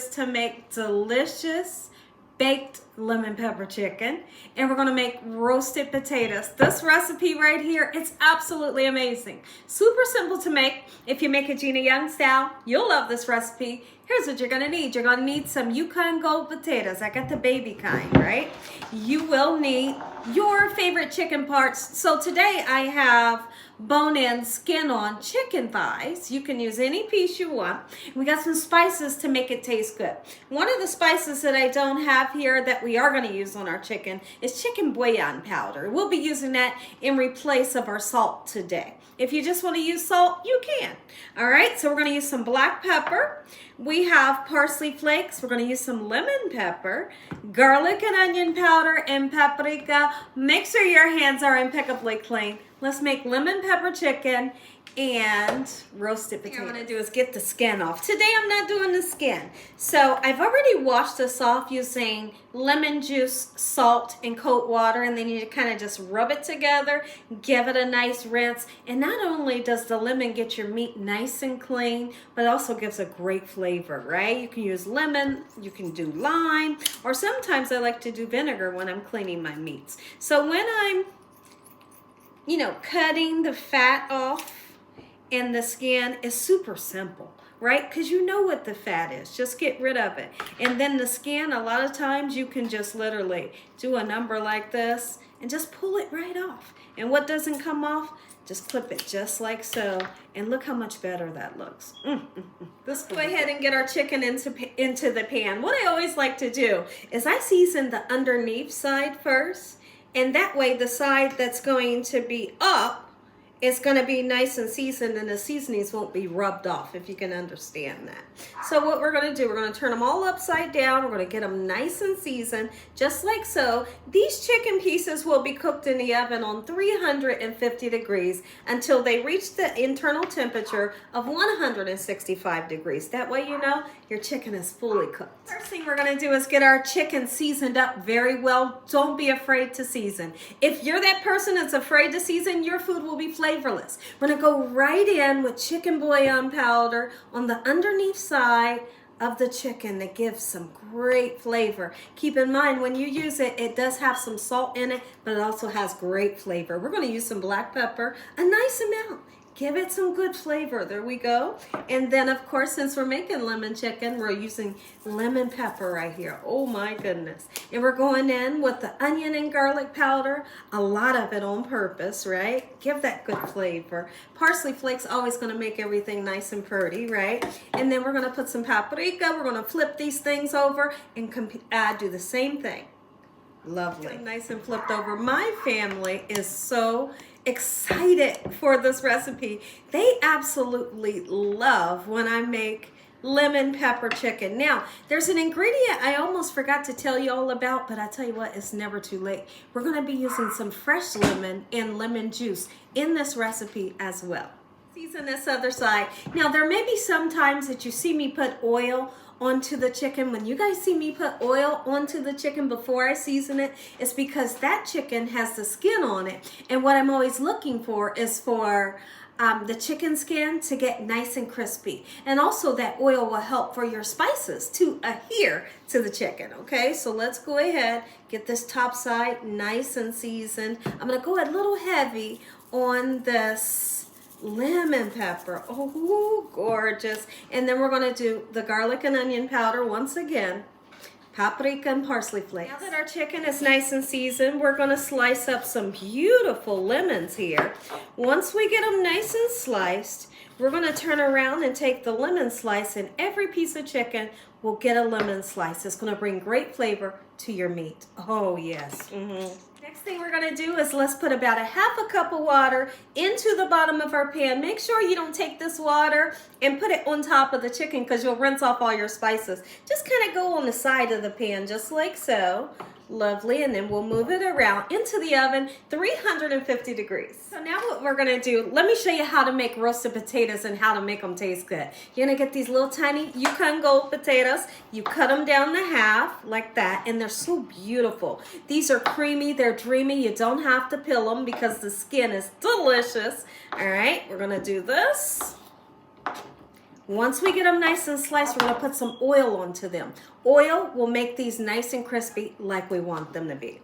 is to make delicious baked lemon pepper chicken, and we're going to make roasted potatoes. This recipe right here, it's absolutely amazing. Super simple to make. If you make it Gina Young style, you'll love this recipe. Here's what you're going to need. You're going to need some Yukon Gold potatoes. I got the baby kind, right? You will need your favorite chicken parts. So today I have bone-in, skin-on chicken thighs. You can use any piece you want. We got some spices to make it taste good. One of the spices that I don't have here that we are going to use on our chicken is chicken bouillon powder. We'll be using that in replace of our salt today. If you just want to use salt, you can. All right, so we're going to use some black pepper. We have parsley flakes. We're going to use some lemon pepper, garlic and onion powder, and paprika. Make sure your hands are impeccably clean. Let's make lemon pepper chicken and roasted potatoes. What I'm going to do is get the skin off. Today I'm not doing the skin. So I've already washed this off using lemon juice, salt, and cold water, and then you kind of just rub it together, give it a nice rinse, and not only does the lemon get your meat nice and clean, but it also gives a great flavor, right? You can use lemon, you can do lime, or sometimes I like to do vinegar when I'm cleaning my meats. So when I'm cutting the fat off and the skin is super simple, right? Because you know what the fat is. Just get rid of it. And then the skin, a lot of times you can just literally do a number like this and just pull it right off. And what doesn't come off, just clip it just like so. And look how much better that looks. Let's go ahead and get our chicken into the pan. What I always like to do is I season the underneath side first. And that way the side that's going to be up is going to be nice and seasoned, and the seasonings won't be rubbed off, if you can understand that. So what we're going to do, we're going to turn them all upside down. We're going to get them nice and seasoned, just like so. These chicken pieces will be cooked in the oven on 350 degrees until they reach the internal temperature of 165 degrees. That way you know your chicken is fully cooked. First thing we're going to do is get our chicken seasoned up very well. Don't be afraid to season. If you're that person that's afraid to season, your food will be flavorless. We're going to go right in with chicken bouillon powder on the underneath side of the chicken that gives some great flavor. Keep in mind when you use it, it does have some salt in it, but it also has great flavor. We're going to use some black pepper, a nice amount. Give it some good flavor. There we go. And then, of course, since we're making lemon chicken, we're using lemon pepper right here. Oh, my goodness. And we're going in with the onion and garlic powder, a lot of it on purpose, right? Give that good flavor. Parsley flakes always going to make everything nice and pretty, right? And then we're going to put some paprika. We're going to flip these things over and do the same thing. Lovely. Nice and flipped over. My family is so excited for this recipe. They absolutely love when I make lemon pepper chicken. Now, there's an ingredient I almost forgot to tell you all about, but I tell you what, it's never too late. We're going to be using some fresh lemon and lemon juice in this recipe as well. Season this other side. Now, there may be some times that you see me put oil onto the chicken. When you guys see me put oil onto the chicken before I season it, it's because that chicken has the skin on it. And what I'm always looking for is for the chicken skin to get nice and crispy. And also that oil will help for your spices to adhere to the chicken, okay? So let's go ahead, get this top side nice and seasoned. I'm gonna go a little heavy on this lemon pepper. Oh, gorgeous. And then we're going to do the garlic and onion powder once again, paprika and parsley flakes. Now that our chicken is nice and seasoned, we're going to slice up some beautiful lemons here. Once we get them nice and sliced, we're going to turn around and take the lemon slice, and every piece of chicken will get a lemon slice. It's going to bring great flavor to your meat. Oh, yes. Next thing we're going to do is let's put about a half a cup of water into the bottom of our pan. Make sure you don't take this water and put it on top of the chicken because you'll rinse off all your spices. Just kind of go on the side of the pan just like so. Lovely. And then we'll move it around into the oven, 350 degrees. So now what we're going to do, let me show you how to make roasted potatoes and how to make them taste good. You're going to get these little tiny Yukon Gold potatoes. You cut them down to half like that, and they're so beautiful. These are creamy, they're dreamy. You don't have to peel them because the skin is delicious. All right, we're going to do this. Once we get them nice and sliced, we're going to put some oil onto them. Oil will make these nice and crispy like we want them to be.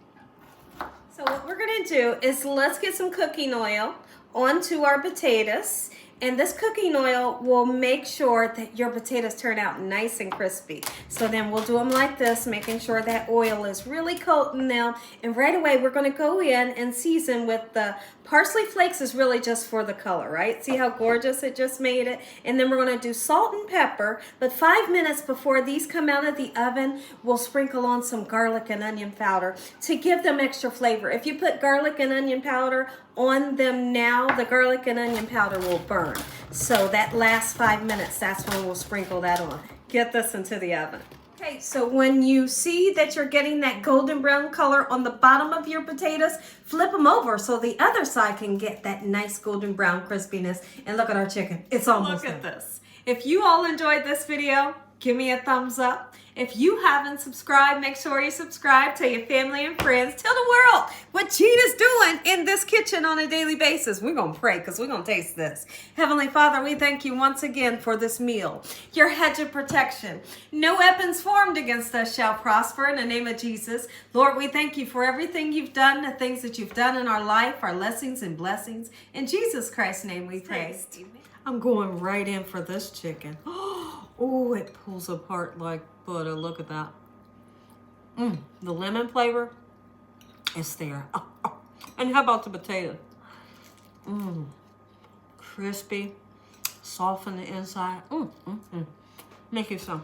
So what we're going to do is let's get some cooking oil onto our potatoes. And this cooking oil will make sure that your potatoes turn out nice and crispy. So then we'll do them like this, making sure that oil is really coating them. And right away, we're going to go in and season with the parsley flakes is really just for the color, right? See how gorgeous it just made it? And then we're going to do salt and pepper. But 5 minutes before these come out of the oven, we'll sprinkle on some garlic and onion powder to give them extra flavor. If you put garlic and onion powder on them now, the garlic and onion powder will burn. So that last 5 minutes, that's when we'll sprinkle that on. Get this into the oven. Okay, so when you see that you're getting that golden brown color on the bottom of your potatoes, flip them over so the other side can get that nice golden brown crispiness. And look at our chicken. It's almost done. Look at this. If you all enjoyed this video, give me a thumbs up. If you haven't subscribed, make sure you subscribe. Tell your family and friends. Tell the world what Gina's doing in this kitchen on a daily basis. We're going to pray because we're going to taste this. Heavenly Father, we thank you once again for this meal. Your hedge of protection. No weapons formed against us shall prosper in the name of Jesus. Lord, we thank you for everything you've done, the things that you've done in our life, our lessons and blessings. In Jesus Christ's name we pray. I'm going right in for this chicken. Oh, it pulls apart like butter. Look at that. The lemon flavor is there. And how about the potato? Crispy, soft on the inside. Make you some.